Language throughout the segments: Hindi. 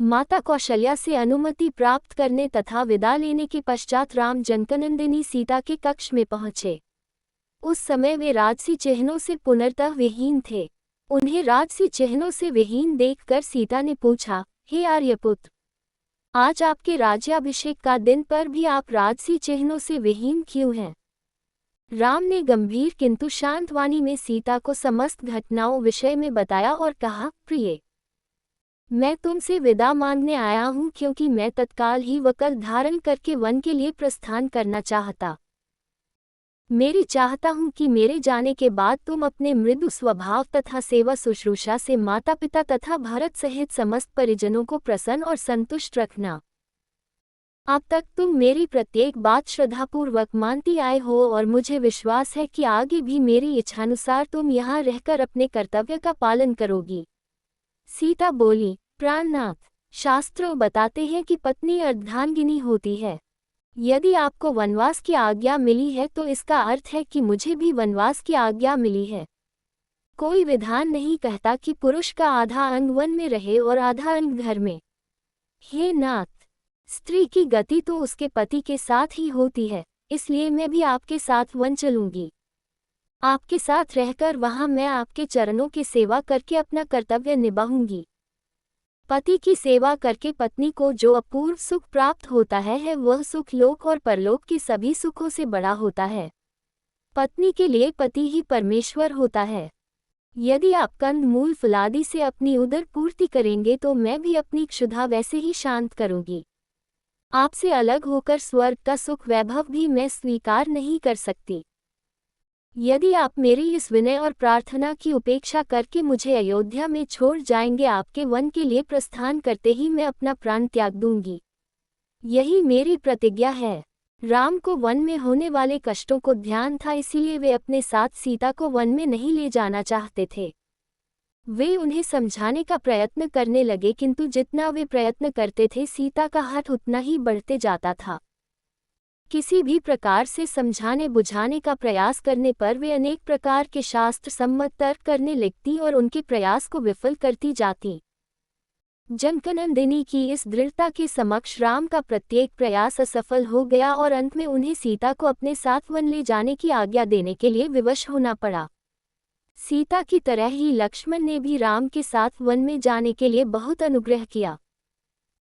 माता कौशल्या से अनुमति प्राप्त करने तथा विदा लेने के पश्चात राम जनकनंदिनी सीता के कक्ष में पहुंचे। उस समय वे राजसी चिन्हों से पूर्णतः विहीन थे। उन्हें राजसी चिन्हों से विहीन देखकर सीता ने पूछा, हे आर्यपुत्र, आज आपके राज्याभिषेक का दिन पर भी आप राजसी चिन्हों से विहीन क्यों हैं? राम ने गंभीर किंतु शांत वाणी में सीता को समस्त घटनाओं विषय में बताया और कहा, प्रिय, मैं तुमसे विदा मांगने आया हूँ क्योंकि मैं तत्काल ही वकल धारण करके वन के लिए प्रस्थान करना चाहता। मेरी चाहता हूँ कि मेरे जाने के बाद तुम अपने मृदु स्वभाव तथा सेवा शुश्रूषा से माता पिता तथा भरत सहित समस्त परिजनों को प्रसन्न और संतुष्ट रखना। अब तक तुम मेरी प्रत्येक बात श्रद्धापूर्वक मानती आए हो और मुझे विश्वास है कि आगे भी मेरी इच्छानुसार तुम यहाँ रहकर अपने कर्तव्य का पालन करोगी। सीता बोली, प्राणनाथ, शास्त्रों बताते हैं कि पत्नी अर्धांगिनी होती है। यदि आपको वनवास की आज्ञा मिली है तो इसका अर्थ है कि मुझे भी वनवास की आज्ञा मिली है। कोई विधान नहीं कहता कि पुरुष का आधा अंग वन में रहे और आधा अंग घर में। हे नाथ, स्त्री की गति तो उसके पति के साथ ही होती है, इसलिए मैं भी आपके साथ वन चलूंगी। आपके साथ रहकर वहां मैं आपके चरणों की सेवा करके अपना कर्तव्य निभाऊंगी। पति की सेवा करके पत्नी को जो अपूर्व सुख प्राप्त होता है वह सुख लोक और परलोक के सभी सुखों से बड़ा होता है। पत्नी के लिए पति ही परमेश्वर होता है। यदि आप कंद मूल फलादि से अपनी उदर पूर्ति करेंगे तो मैं भी अपनी क्षुधा वैसे ही शांत करूंगी। आपसे अलग होकर स्वर्ग का सुख वैभव भी मैं स्वीकार नहीं कर सकती। यदि आप मेरी इस विनय और प्रार्थना की उपेक्षा करके मुझे अयोध्या में छोड़ जाएंगे, आपके वन के लिए प्रस्थान करते ही मैं अपना प्राण त्याग दूंगी। यही मेरी प्रतिज्ञा है। राम को वन में होने वाले कष्टों को ध्यान था, इसीलिए वे अपने साथ सीता को वन में नहीं ले जाना चाहते थे। वे उन्हें समझाने का प्रयत्न करने लगे, किंतु जितना वे प्रयत्न करते थे सीता का हठ उतना ही बढ़ते जाता था। किसी भी प्रकार से समझाने बुझाने का प्रयास करने पर वे अनेक प्रकार के शास्त्र सम्मत तर्क करने लगती और उनके प्रयास को विफल करती जाती। जनकनंदिनी की इस दृढ़ता के समक्ष राम का प्रत्येक प्रयास असफल हो गया और अंत में उन्हें सीता को अपने साथ वन ले जाने की आज्ञा देने के लिए विवश होना पड़ा। सीता की तरह ही लक्ष्मण ने भी राम के साथ वन में जाने के लिए बहुत अनुग्रह किया।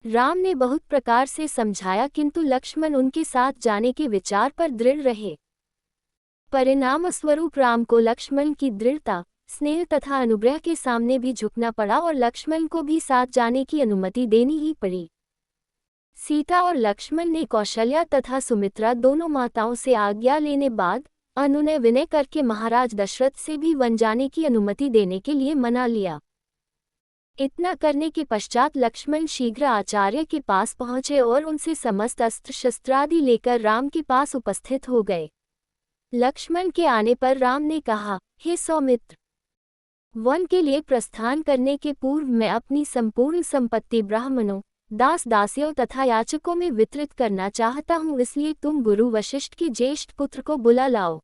राम ने बहुत प्रकार से समझाया, किंतु लक्ष्मण उनके साथ जाने के विचार पर दृढ़ रहे। परिणाम स्वरूप राम को लक्ष्मण की दृढ़ता, स्नेह तथा अनुग्रह के सामने भी झुकना पड़ा और लक्ष्मण को भी साथ जाने की अनुमति देनी ही पड़ी। सीता और लक्ष्मण ने कौशल्या तथा सुमित्रा दोनों माताओं से आज्ञा लेने बाद अनुनय विनय करके महाराज दशरथ से भी वन जाने की अनुमति देने के लिए मना लिया। इतना करने के पश्चात लक्ष्मण शीघ्र आचार्य के पास पहुंचे और उनसे समस्त अस्त्र शस्त्रादि लेकर राम के पास उपस्थित हो गए। लक्ष्मण के आने पर राम ने कहा, हे सौमित्र, वन के लिए प्रस्थान करने के पूर्व मैं अपनी संपूर्ण संपत्ति ब्राह्मणों, दास दासियों तथा याचकों में वितरित करना चाहता हूँ, इसलिए तुम गुरु वशिष्ठ के ज्येष्ठ पुत्र को बुला लाओ।